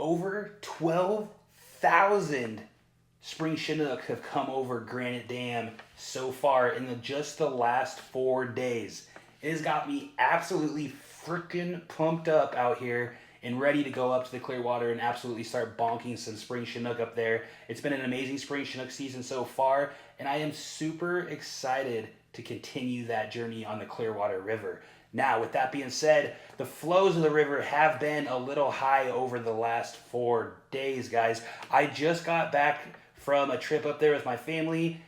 over 12,000 spring Chinook have come over Granite Dam so far in just the last 4 days. It has got me absolutely freaking pumped up out here and ready to go up to the Clearwater and absolutely start bonking some spring Chinook up there. It's been an amazing spring Chinook season so far, and I am super excited to continue that journey on the Clearwater River. Now, with that being said, the flows of the river have been a little high over the last 4 days, guys. I just got back from a trip up there with my family.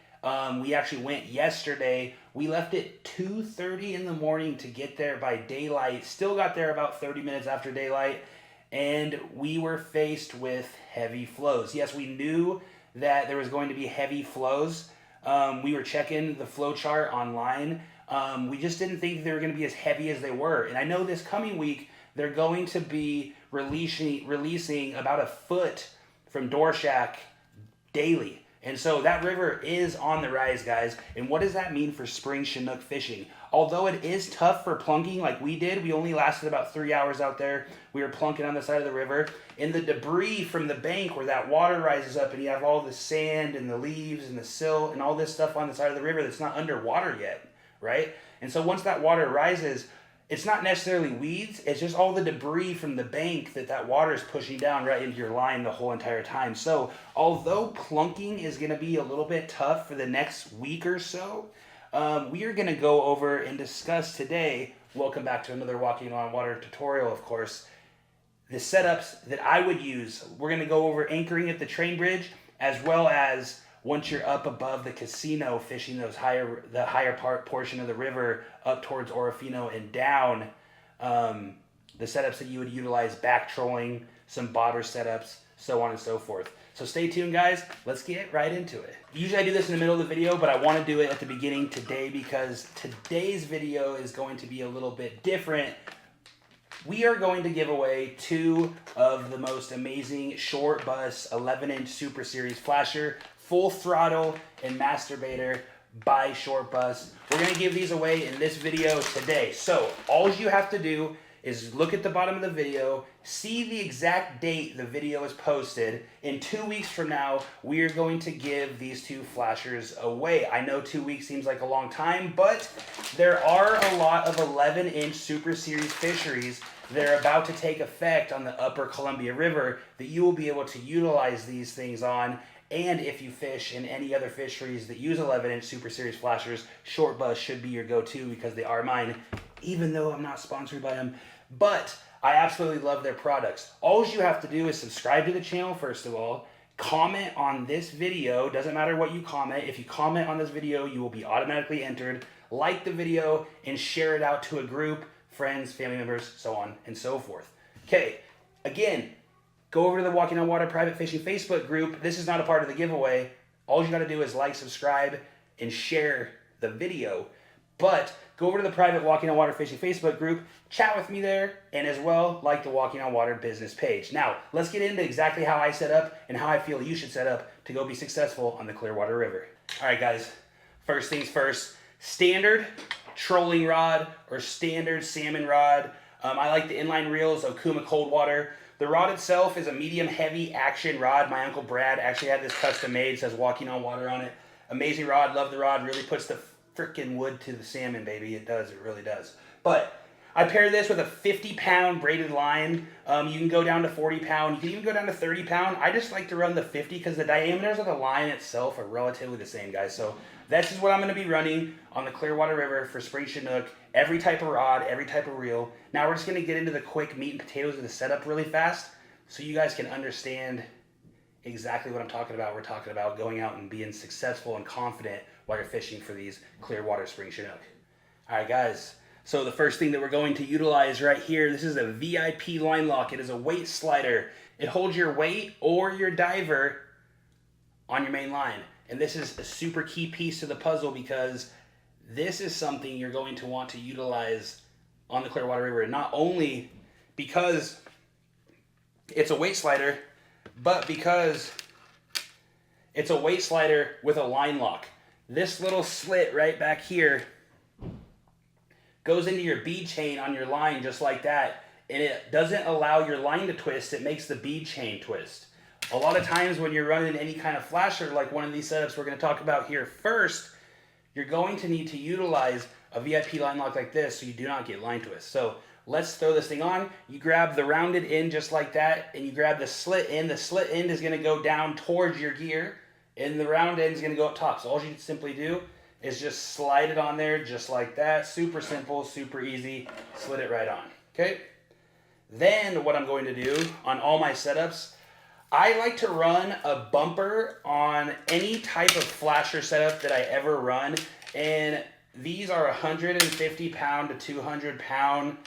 We actually went yesterday. We left at 2:30 in the morning to get there by daylight. Still got there about 30 minutes after daylight, and we were faced with heavy flows. Yes, we knew that there was going to be heavy flows. We were checking the flow chart online. We just didn't think they were going to be as heavy as they were. And I know this coming week, they're going to be releasing about a foot from Door Shack daily. And so that river is on the rise, guys. And what does that mean for spring Chinook fishing? Although it is tough for plunking like we did, we only lasted about 3 hours out there. We were plunking on the side of the river. And the debris from the bank where that water rises up and you have all the sand and the leaves and the silt and all this stuff on the side of the river that's not underwater yet, right? And so once that water rises, it's not necessarily weeds, it's just all the debris from the bank that water is pushing down right into your line the whole entire time. So although plunking is going to be a little bit tough for the next week or so, we are going to go over and discuss today, welcome back to another Walking on Water tutorial, of course, the setups that I would use. We're going to go over anchoring at the train bridge, as well as once you're up above the casino fishing the higher portion of the river up towards Orofino and down, the setups that you would utilize, back trolling, some bobber setups, so on and so forth. So stay tuned, guys. Let's get right into it. Usually I do this in the middle of the video, but I want to do it at the beginning today because today's video is going to be a little bit different. We are going to give away 2 of the most amazing short bus 11-inch Super Series flasher, full throttle and masturbator by Short Bus. We're going to give these away in this video today. So all you have to do is look at the bottom of the video, see the exact date the video is posted. In 2 weeks from now, we are going to give these 2 flashers away. I know 2 weeks seems like a long time, but there are a lot of 11-inch Super Series fisheries that are about to take effect on the upper Columbia River that you will be able to utilize these things on. And if you fish in any other fisheries that use 11-inch Super Series flashers, Short Bus should be your go-to because they are mine, even though I'm not sponsored by them. But I absolutely love their products. All you have to do is subscribe to the channel, first of all, comment on this video. Doesn't matter what you comment. If you comment on this video, you will be automatically entered. Like the video and share it out to a group, friends, family members, so on and so forth. Okay, again, go over to the Walking on Water private fishing Facebook group. This is not a part of the giveaway. All you got to do is like, subscribe, and share the video. But go over to the private Walking on Water fishing Facebook group, chat with me there, and as well, like the Walking on Water business page. Now, let's get into exactly how I set up and how I feel you should set up to go be successful on the Clearwater River. All right, guys, first things first, standard trolling rod or standard salmon rod. I like the inline reels Okuma Cold Water. The rod itself is a medium heavy action rod. My Uncle Brad actually had this custom made, says Walking on Water on it. Amazing rod, love the rod, really puts the freaking wood to the salmon, baby. It does, it really does. But I pair this with a 50-pound braided line. You can go down to 40-pound. You can even go down to 30-pound. I just like to run the 50 because the diameters of the line itself are relatively the same, guys. So this is what I'm going to be running on the Clearwater River for spring Chinook. Every type of rod, every type of reel. Now we're just going to get into the quick meat and potatoes of the setup really fast so you guys can understand exactly what I'm talking about. We're talking about going out and being successful and confident while you're fishing for these Clearwater Spring Chinook. All right, guys. So the first thing that we're going to utilize right here, this is a VIP line lock. It is a weight slider. It holds your weight or your diver on your main line. And this is a super key piece to the puzzle because this is something you're going to want to utilize on the Clearwater River. Not only because it's a weight slider, but because it's a weight slider with a line lock. This little slit right back here goes into your bead chain on your line just like that. and it doesn't allow your line to twist, it makes the bead chain twist. A lot of times when you're running any kind of flasher, like one of these setups we're going to talk about here first, you're going to need to utilize a VIP line lock like this so you do not get line twist. So let's throw this thing on. You grab the rounded end just like that, and you grab the slit end. The slit end is going to go down towards your gear, and the round end is going to go up top. So all you simply do is just slide it on there just like that. Super simple, super easy. Slid it right on. Okay? Then what I'm going to do on all my setups, I like to run a bumper on any type of flasher setup that I ever run, and these are 150 pound to 200 pound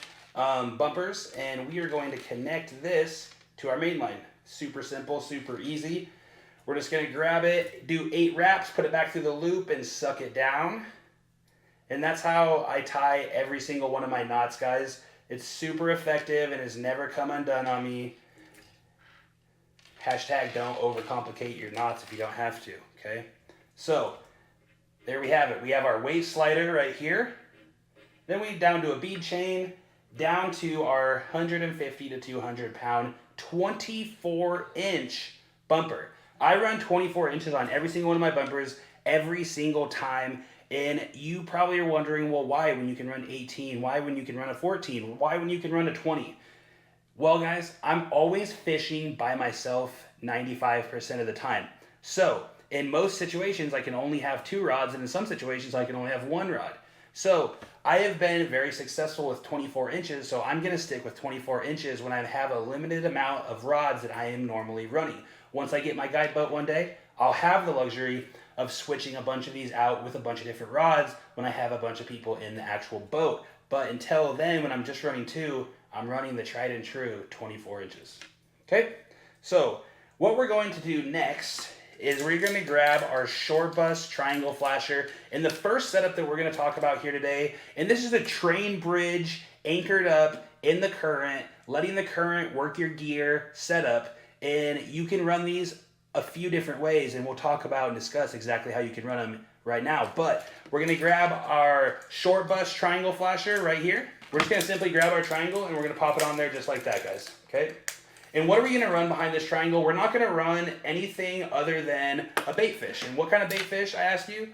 bumpers, and we are going to connect this to our main line. Super simple, super easy. We're just going to grab it, do 8 wraps, put it back through the loop, and suck it down. And that's how I tie every single one of my knots, guys. It's super effective and has never come undone on me. Hashtag don't overcomplicate your knots if you don't have to, okay? So, there we have it. We have our weight slider right here. Then we down to a bead chain, down to our 150 to 200 pound 24-inch bumper. I run 24 inches on every single one of my bumpers every single time. And you probably are wondering, well, why when you can run 18? Why when you can run a 14? Why when you can run a 20? Well, guys, I'm always fishing by myself 95% of the time. So, in most situations, I can only have 2 rods, and in some situations, I can only have 1 rod. So, I have been very successful with 24 inches, so I'm going to stick with 24 inches when I have a limited amount of rods that I am normally running. Once I get my guide boat one day, I'll have the luxury of switching a bunch of these out with a bunch of different rods when I have a bunch of people in the actual boat. But until then, when I'm just running 2, I'm running the tried and true 24 inches. Okay? So, what we're going to do next is we're going to grab our short bus triangle flasher. And the first setup that we're going to talk about here today, and this is a train bridge anchored up in the current, letting the current work your gear setup. And you can run these a few different ways, and we'll talk about and discuss exactly how you can run them right now. But we're going to grab our short bus triangle flasher right here. We're just going to simply grab our triangle and we're going to pop it on there just like that, guys. Okay? And what are we going to run behind this triangle? We're not going to run anything other than a bait fish. And what kind of bait fish, I asked you?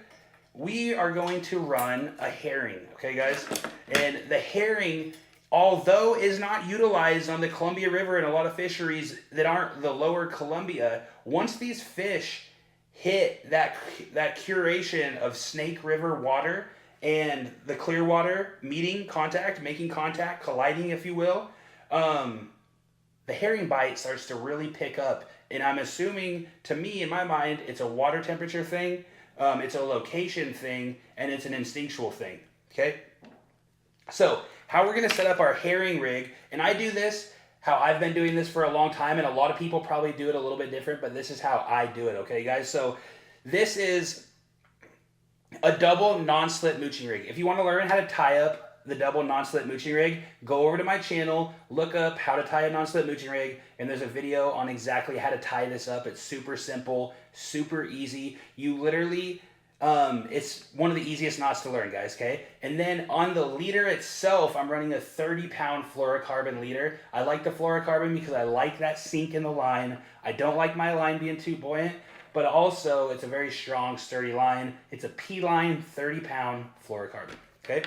We are going to run a herring, okay, guys? And the herring, although is not utilized on the Columbia River in a lot of fisheries that aren't the lower Columbia, once these fish hit that curation of Snake River water and the Clearwater making contact, colliding, if you will, the herring bite starts to really pick up. And I'm assuming, to me, in my mind, it's a water temperature thing, it's a location thing, and it's an instinctual thing, okay? So, how we're going to set up our herring rig, and I do this how I've been doing this for a long time, and a lot of people probably do it a little bit different, but this is how I do it, okay, guys? So, this is a double non-slit mooching rig. If you want to learn how to tie up the double non-slit mooching rig, go over to my channel, look up how to tie a non-slit mooching rig, and there's a video on exactly how to tie this up. It's super simple, super easy. You literally, it's one of the easiest knots to learn, guys, okay? And then on the leader itself, I'm running a 30-pound fluorocarbon leader. I like the fluorocarbon because I like that sink in the line. I don't like my line being too buoyant, but also it's a very strong, sturdy line. It's a P-line, 30-pound fluorocarbon, okay?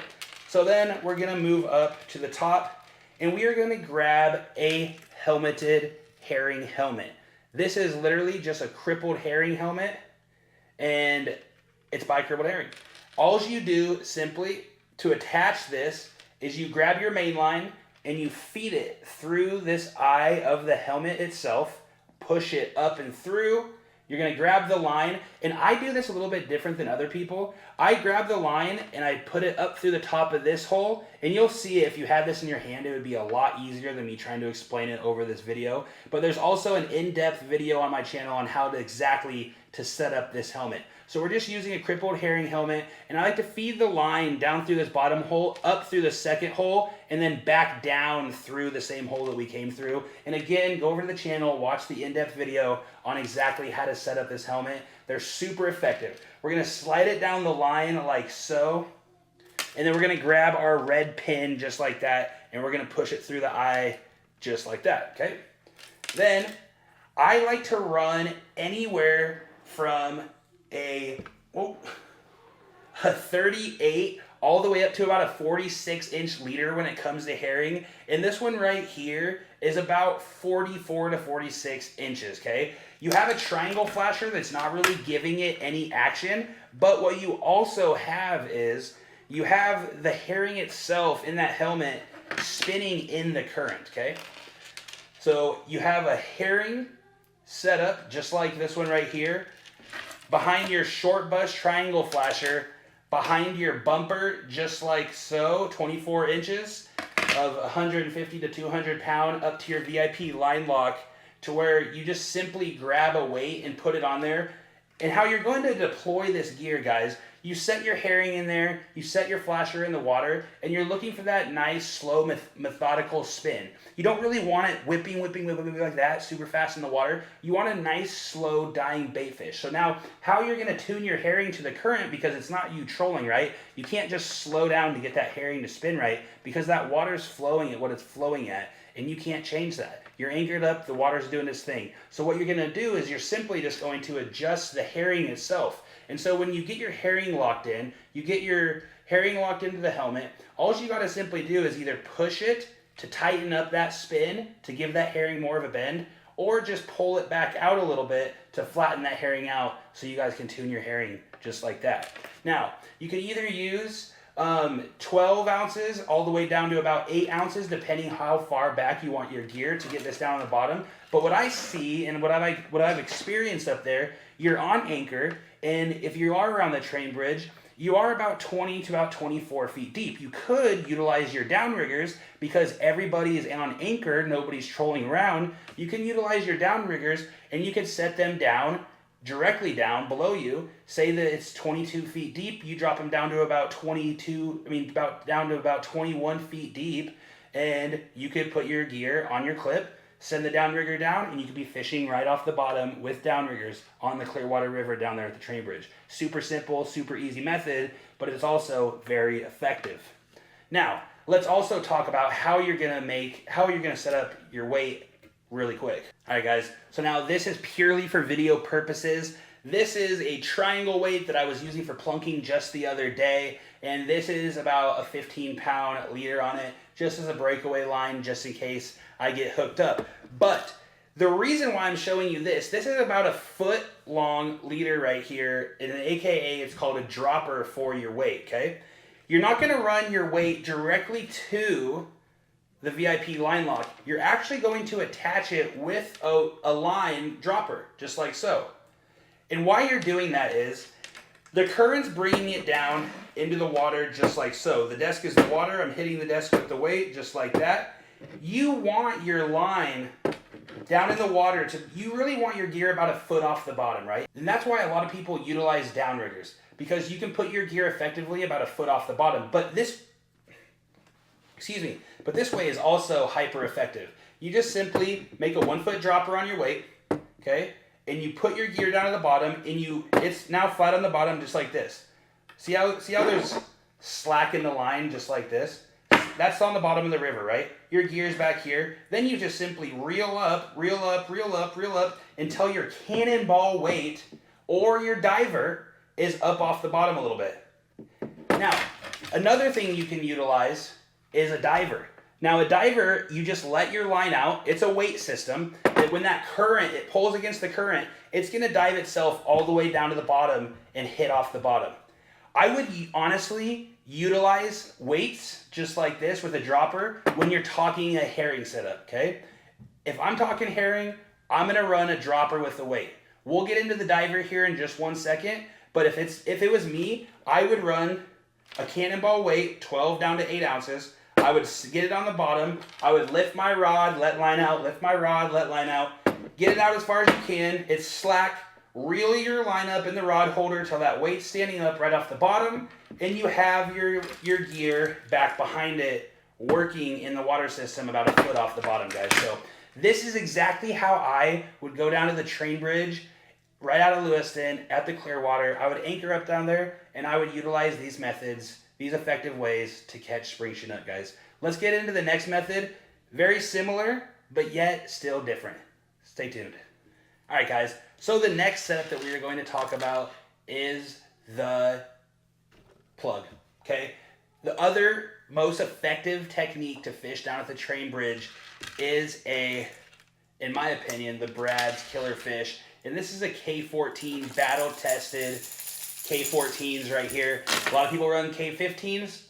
So then we're going to move up to the top, and we are going to grab a helmeted herring helmet. This is literally just a crippled herring helmet, and it's by Crippled Herring. All you do simply to attach this is you grab your main line and you feed it through this eye of the helmet itself, push it up and through. You're going to grab the line, and I do this a little bit different than other people. I grab the line and I put it up through the top of this hole, and you'll see if you had this in your hand, it would be a lot easier than me trying to explain it over this video. But there's also an in-depth video on my channel on how to exactly to set up this helmet. So we're just using a crippled herring helmet, and I like to feed the line down through this bottom hole, up through the second hole, and then back down through the same hole that we came through. And again, go over to the channel, watch the in-depth video on exactly how to set up this helmet. They're super effective. We're going to slide it down the line like so, and then we're going to grab our red pin just like that, and we're gonna push it through the eye just like that, okay? Then I like to run anywhere from a 38 all the way up to about a 46-inch leader when it comes to herring. And this one right here is about 44 to 46 inches, okay? You have a triangle flasher that's not really giving it any action, but what you also have is you have the herring itself in that helmet spinning in the current, okay? So you have a herring set up just like this one right here, behind your short bus triangle flasher, behind your bumper, just like so, 24 inches of 150 to 200 pound up to your VIP line lock, to where you just simply grab a weight and put it on there. And how you're going to deploy this gear, guys, you set your herring in there, you set your flasher in the water, and you're looking for that nice, slow, methodical spin. You don't really want it whipping like that, super fast in the water. You want a nice, slow, dying bait fish. So now, how you're going to tune your herring to the current, because it's not you trolling, right? You can't just slow down to get that herring to spin right, because that water's flowing at what it's flowing at, and you can't change that. You're anchored up, the water's doing its thing. So what you're going to do is you're simply just going to adjust the herring itself. And so when you get your herring locked in, you get your herring locked into the helmet, all you got to simply do is either push it to tighten up that spin to give that herring more of a bend, or just pull it back out a little bit to flatten that herring out so you guys can tune your herring just like that. Now, you can either use 12 ounces all the way down to about 8 ounces, depending how far back you want your gear to get this down on the bottom. But what I see and what I've experienced up there, you're on anchor, and if you are around the train bridge, you are about 20 to about 24 feet deep. You could utilize your downriggers because everybody is on anchor, nobody's trolling around. You can utilize your downriggers and you can set them down, directly down below you. Say that it's 22 feet deep, you drop them down to about down to about 21 feet deep, and you could put your gear on your clip, send the downrigger down, and you could be fishing right off the bottom with downriggers on the Clearwater River down there at the train bridge. Super simple, super easy method, but it's also very effective. Now, let's also talk about how you're gonna set up your weight really quick. All right, guys, so now this is purely for video purposes. This is a triangle weight that I was using for plunking just the other day, and this is about a 15-pound leader on it, just as a breakaway line, just in case I get hooked up. But the reason why I'm showing you this is about a foot long leader right here, and AKA it's called a dropper for your weight, okay? You're not gonna run your weight directly to the VIP line lock. You're actually going to attach it with a line dropper, just like so. And why you're doing that is the current's bringing it down into the water just like so. The desk is the water, I'm hitting the desk with the weight just like that. You want your line down in the water you really want your gear about a foot off the bottom, right? And that's why a lot of people utilize downriggers, because you can put your gear effectively about a foot off the bottom. But this way is also hyper effective. You just simply make a 1 foot dropper on your weight, okay? And you put your gear down at the bottom, and it's now flat on the bottom just like this. See how there's slack in the line just like this? That's on the bottom of the river, right? Your gear's back here. Then you just simply reel up until your cannonball weight or your diver is up off the bottom a little bit. Now, another thing you can utilize is a diver. Now, a diver, you just let your line out. It's a weight system that when that current, it pulls against the current, it's gonna dive itself all the way down to the bottom and hit off the bottom. I would honestly utilize weights just like this with a dropper when you're talking a herring setup, okay? If I'm talking herring, I'm gonna run a dropper with the weight. We'll get into the diver here in just 1 second, but if it was me, I would run a cannonball weight, 12 down to 8 ounces. I would get it on the bottom. I would lift my rod, let line out, lift my rod, let line out. Get it out as far as you can. It's slack. Reel your line up in the rod holder till that weight's standing up right off the bottom, and you have your gear back behind it working in the water system about a foot off the bottom, guys. So this is exactly how I would go down to the train bridge right out of Lewiston at the Clearwater. I would anchor up down there, and I would utilize these methods, these effective ways to catch spring Chinook, guys. Let's get into the next method. Very similar, but yet still different. Stay tuned. All right, guys. So the next setup that we are going to talk about is the plug, okay? The other most effective technique to fish down at the train bridge is in my opinion, the Brad's killer fish. And this is a K14 battle-tested K14s right here. A lot of people run K15s.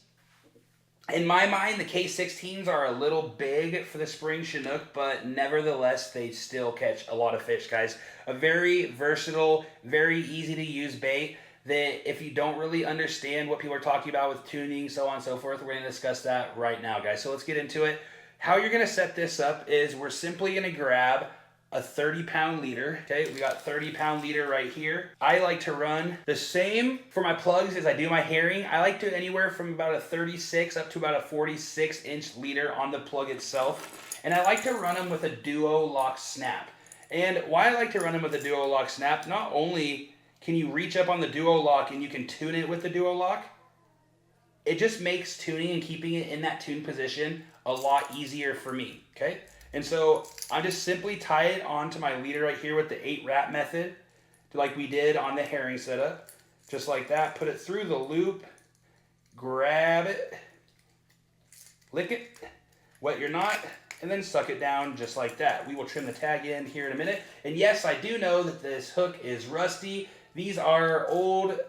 In my mind, the K16s are a little big for the spring Chinook, but nevertheless, they still catch a lot of fish, guys. A very versatile, very easy to use bait that if you don't really understand what people are talking about with tuning, so on and so forth, we're going to discuss that right now, guys. So let's get into it. How you're going to set this up is we're simply going to grab a 30-pound leader. Okay, we got 30-pound leader right here. I like to run the same for my plugs as I do my herring. I like to anywhere from about a 36 up to about a 46-inch leader on the plug itself. And I like to run them with a duo lock snap. And why I like to run them with a duo lock snap, not only can you reach up on the duo lock and you can tune it with the duo lock, it just makes tuning and keeping it in that tune position a lot easier for me, okay? And so I just simply tie it onto my leader right here with the 8-wrap method, like we did on the herring setup. Just like that, put it through the loop, grab it, lick it, wet your knot, and then suck it down just like that. We will trim the tag end here in a minute. And yes, I do know that this hook is rusty. These are old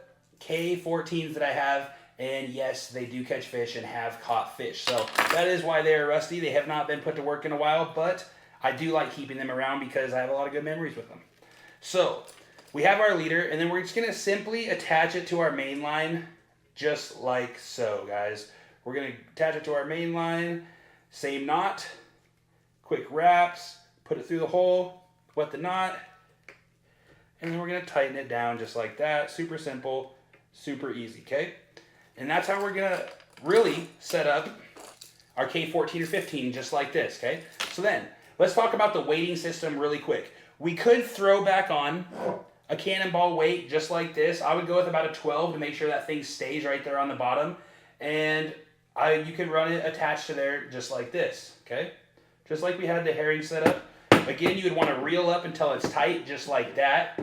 K14s that I have. And yes, they do catch fish and have caught fish. So that is why they are rusty. They have not been put to work in a while, but I do like keeping them around because I have a lot of good memories with them. So we have our leader, and then we're just going to simply attach it to our main line just like so, guys. We're going to attach it to our main line, same knot, quick wraps, put it through the hole, wet the knot, and then we're going to tighten it down just like that. Super simple, super easy, okay? And that's how we're going to really set up our K14 or 15 just like this, okay? So then, let's talk about the weighting system really quick. We could throw back on a cannonball weight just like this. I would go with about a 12 to make sure that thing stays right there on the bottom. And you can run it attached to there just like this, okay? Just like we had the herring set up. Again, you would want to reel up until it's tight just like that.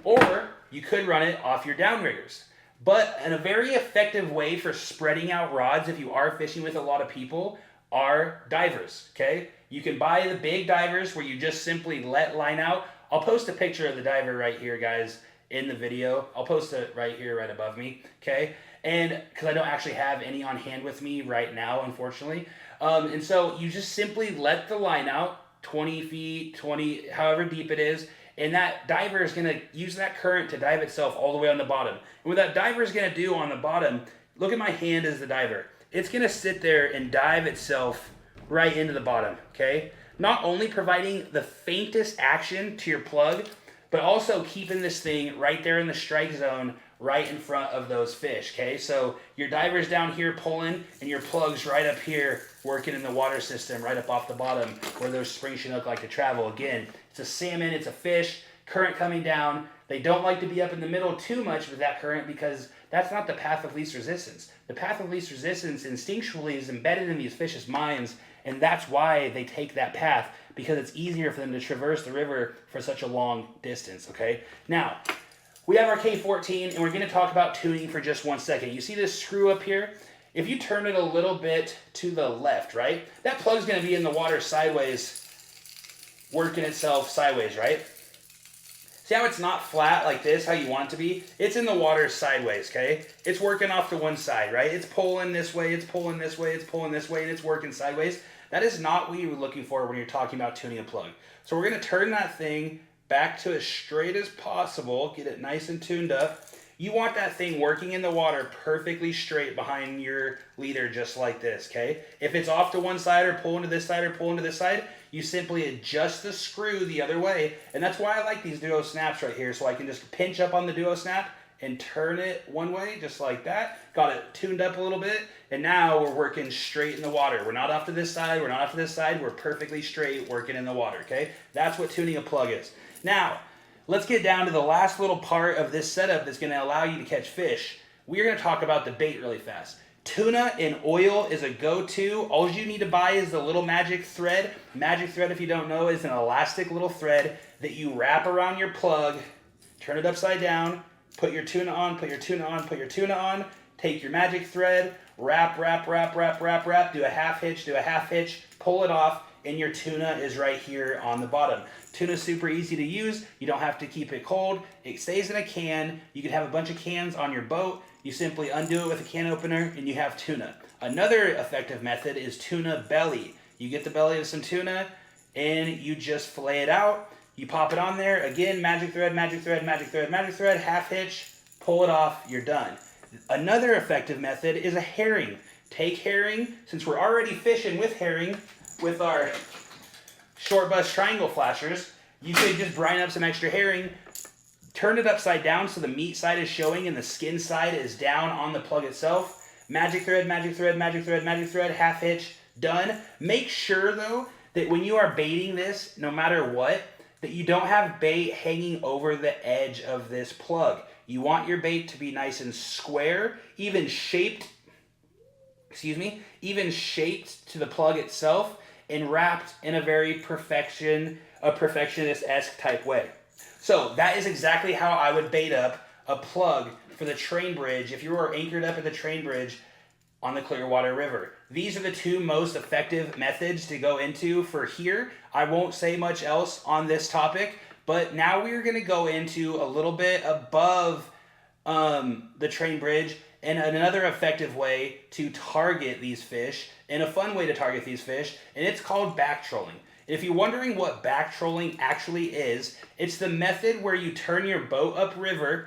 Or you could run it off your downriggers. But a very effective way for spreading out rods if you are fishing with a lot of people are divers, okay? You can buy the big divers where you just simply let line out. I'll post a picture of the diver right here, guys, in the video. I'll post it right here, right above me, okay? And because I don't actually have any on hand with me right now, unfortunately. And so you just simply let the line out 20 feet, 20, however deep it is, and that diver is going to use that current to dive itself all the way on the bottom. And what that diver is going to do on the bottom, look at my hand as the diver. It's going to sit there and dive itself right into the bottom, okay? Not only providing the faintest action to your plug, but also keeping this thing right there in the strike zone right in front of those fish, okay? So your diver's down here pulling, and your plug's right up here working in the water system right up off the bottom where those spring Chinook like to travel. Again, it's a salmon, it's a fish, current coming down. They don't like to be up in the middle too much with that current because that's not the path of least resistance. The path of least resistance instinctually is embedded in these fish's minds, and that's why they take that path, because it's easier for them to traverse the river for such a long distance, okay? Now, we have our K14, and we're going to talk about tuning for just 1 second. You see this screw up here? If you turn it a little bit to the left, right, that plug's going to be in the water sideways, working itself sideways, right? See how it's not flat like this, how you want it to be? It's in the water sideways, okay? It's working off to one side, right? It's pulling this way, it's pulling this way, it's pulling this way, and it's working sideways. That is not what you're looking for when you're talking about tuning a plug. So we're going to turn that thing back to as straight as possible, get it nice and tuned up. You want that thing working in the water perfectly straight behind your leader just like this, okay? If it's off to one side or pulling to this side or pulling to this side, you simply adjust the screw the other way. And that's why I like these duo snaps right here, so I can just pinch up on the duo snap and turn it one way just like that. Got it tuned up a little bit, and now we're working straight in the water. We're not off to this side, we're not off to this side, we're perfectly straight working in the water, okay? That's what tuning a plug is. Now, let's get down to the last little part of this setup that's going to allow you to catch fish. We're going to talk about the bait really fast. Tuna in oil is a go-to. All you need to buy is the little magic thread. Magic thread, if you don't know, is an elastic little thread that you wrap around your plug, turn it upside down, put your tuna on, put your tuna on, put your tuna on, take your magic thread, wrap, wrap, wrap, wrap, wrap, wrap, do a half hitch, pull it off, and your tuna is right here on the bottom. Tuna's super easy to use. You don't have to keep it cold. It stays in a can. You can have a bunch of cans on your boat. You simply undo it with a can opener and you have tuna. Another effective method is tuna belly. You get the belly of some tuna and you just fillet it out. You pop it on there. Again, magic thread, magic thread, magic thread, magic thread, half hitch, pull it off, you're done. Another effective method is a herring. Take herring, since we're already fishing with herring with our short bust triangle flashers, you could just brine up some extra herring, turn it upside down so the meat side is showing and the skin side is down on the plug itself. Magic thread, magic thread, magic thread, magic thread, half hitch, done. Make sure though that when you are baiting this, no matter what, that you don't have bait hanging over the edge of this plug. You want your bait to be nice and square, even shaped to the plug itself and wrapped in a very perfectionist-esque type way. So that is exactly how I would bait up a plug for the train bridge if you were anchored up at the train bridge on the Clearwater River. These are the two most effective methods to go into for here. I won't say much else on this topic, but now we're going to go into a little bit above the train bridge and another effective way to target these fish and a fun way to target these fish, and it's called back trolling. If you're wondering what back trolling actually is, it's the method where you turn your boat upriver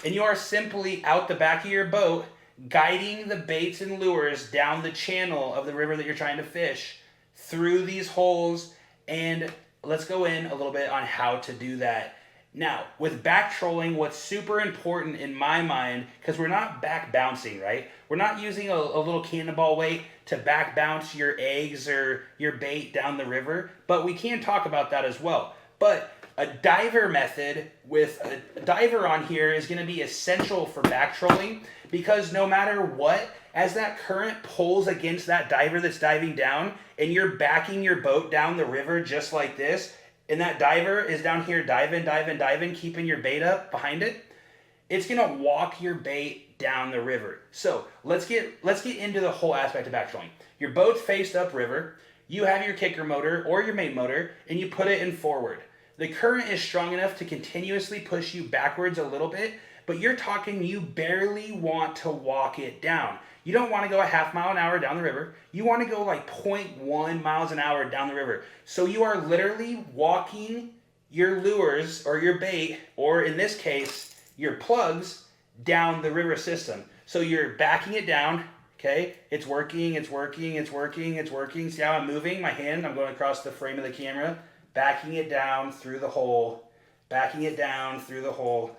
and you are simply out the back of your boat guiding the baits and lures down the channel of the river that you're trying to fish through these holes, and let's go in a little bit on how to do that. Now, with back trolling, what's super important in my mind, because we're not back bouncing, right? We're not using a little cannonball weight to back bounce your eggs or your bait down the river, but we can talk about that as well. But a diver method with a diver on here is going to be essential for back trolling, because no matter what, as that current pulls against that diver that's diving down and you're backing your boat down the river just like this, and that diver is down here diving, keeping your bait up behind it, it's going to walk your bait down the river. So let's get into the whole aspect of back trolling. Your boat's faced upriver, you have your kicker motor or your main motor, and you put it in forward. The current is strong enough to continuously push you backwards a little bit, but you're talking you barely want to walk it down. You don't want to go a half mile an hour down the river. You want to go like 0.1 miles an hour down the river. So you are literally walking your lures or your bait, or in this case, your plugs, down the river system. So you're backing it down, okay? It's working. See how I'm moving my hand? I'm going across the frame of the camera, backing it down through the hole, backing it down through the hole,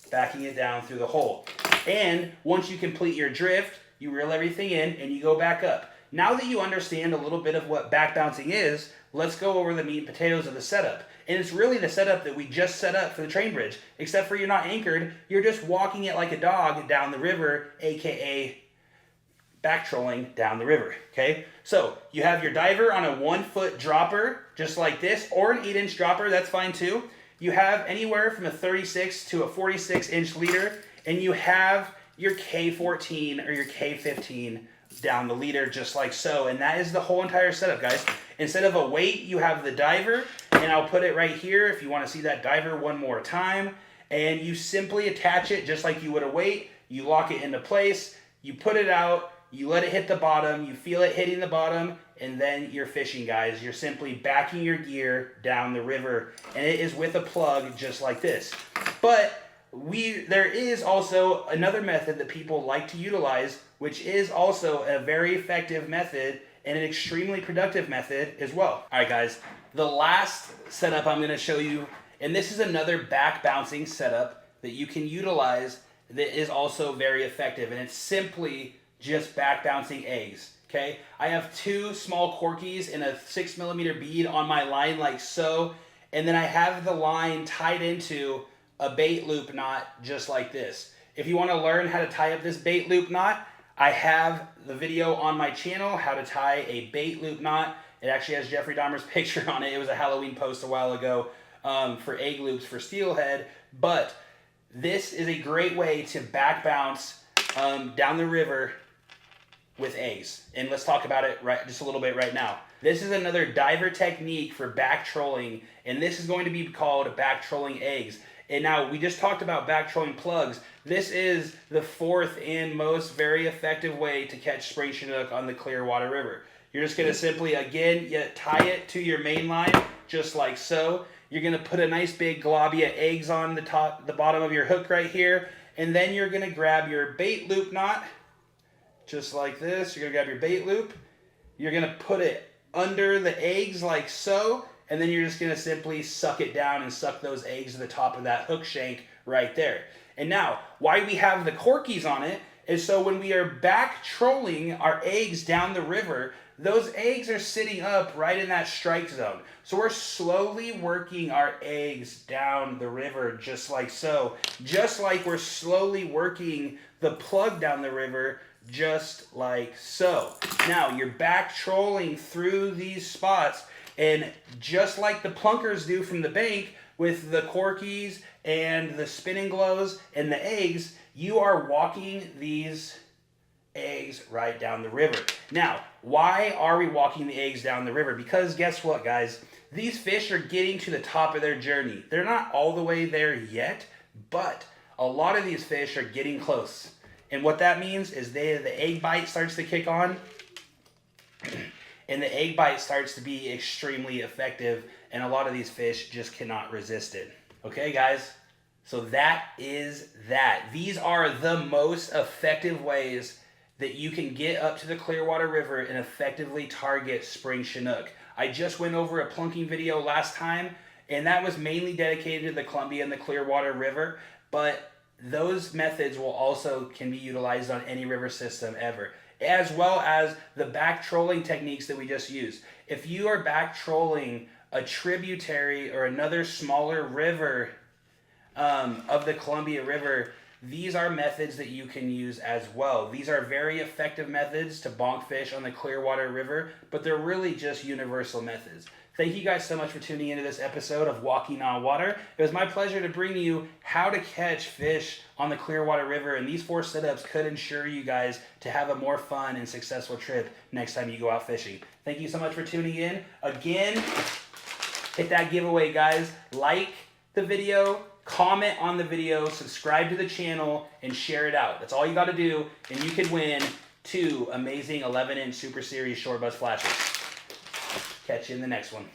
backing it down through the hole. And once you complete your drift, you reel everything in and you go back up. Now that you understand a little bit of what back bouncing is, let's go over the meat and potatoes of the setup. And it's really the setup that we just set up for the train bridge, except for you're not anchored, you're just walking it like a dog down the river, aka back trolling down the river, okay? So you have your diver on a 1 foot dropper, just like this, or an 8-inch dropper, that's fine too. You have anywhere from a 36 to a 46-inch leader, and you have your K14 or your K15 down the leader just like so. And that is the whole entire setup, guys. Instead of a weight, you have the diver, and I'll put it right here if you want to see that diver one more time. And you simply attach it just like you would a weight. You lock it into place, you put it out, you let it hit the bottom, you feel it hitting the bottom, and then you're fishing, guys. You're simply backing your gear down the river, and it is with a plug just like this. But there is also another method that people like to utilize, which is also a very effective method and an extremely productive method as well. All right, guys, the last setup I'm going to show you, and this is another back bouncing setup that you can utilize that is also very effective, and it's simply just back bouncing eggs. Okay, I have 2 small corkies and a 6mm bead on my line like so, and then I have the line tied into a bait loop knot just like this. If you want to learn how to tie up this bait loop knot, I have the video on my channel, how to tie a bait loop knot. It actually has Jeffrey Dahmer's picture on it. It was a Halloween post a while ago for egg loops for steelhead. But this is a great way to back bounce down the river with eggs. And let's talk about it just a little bit right now. This is another diver technique for back trolling, and this is going to be called back trolling eggs. And now we just talked about back trolling plugs. This is the fourth and most very effective way to catch spring Chinook on the Clearwater River. You're just gonna simply, again, you tie it to your main line, just like so. You're gonna put a nice big globby of eggs on the bottom of your hook right here, and then you're gonna grab your bait loop knot, just like this. You're gonna grab your bait loop. You're gonna put it under the eggs like so, and then you're just gonna simply suck it down and suck those eggs to the top of that hook shank right there. And now, why we have the corkies on it is so when we are back trolling our eggs down the river, those eggs are sitting up right in that strike zone. So we're slowly working our eggs down the river just like so. Just like we're slowly working the plug down the river just like so. Now you're back trolling through these spots, and just like the plunkers do from the bank with the corkies and the spinning glows and the eggs, you are walking these eggs right down the river. Now, why are we walking the eggs down the river? Because guess what, guys? These fish are getting to the top of their journey. They're not all the way there yet, but a lot of these fish are getting close. And what that means is the egg bite starts to kick on, and the egg bite starts to be extremely effective, and a lot of these fish just cannot resist it. Okay, guys? So that is that. These are the most effective ways that you can get up to the Clearwater River and effectively target spring Chinook. I just went over a plunking video last time, and that was mainly dedicated to the Columbia and the Clearwater River, but those methods can be utilized on any river system ever, as well as the back trolling techniques that we just used. If you are back trolling a tributary or another smaller river of the Columbia River, these are methods that you can use as well. These are very effective methods to bonk fish on the Clearwater River, but they're really just universal methods. Thank you guys so much for tuning into this episode of Walking on Water. It was my pleasure to bring you how to catch fish on the Clearwater River, and these 4 setups could ensure you guys to have a more fun and successful trip next time you go out fishing. Thank you so much for tuning in. Again, hit that giveaway, guys. Like the video, comment on the video, subscribe to the channel, and share it out. That's all you got to do, and you can win 2 amazing 11-inch Super Series Short Buzz flashes. Catch you in the next one.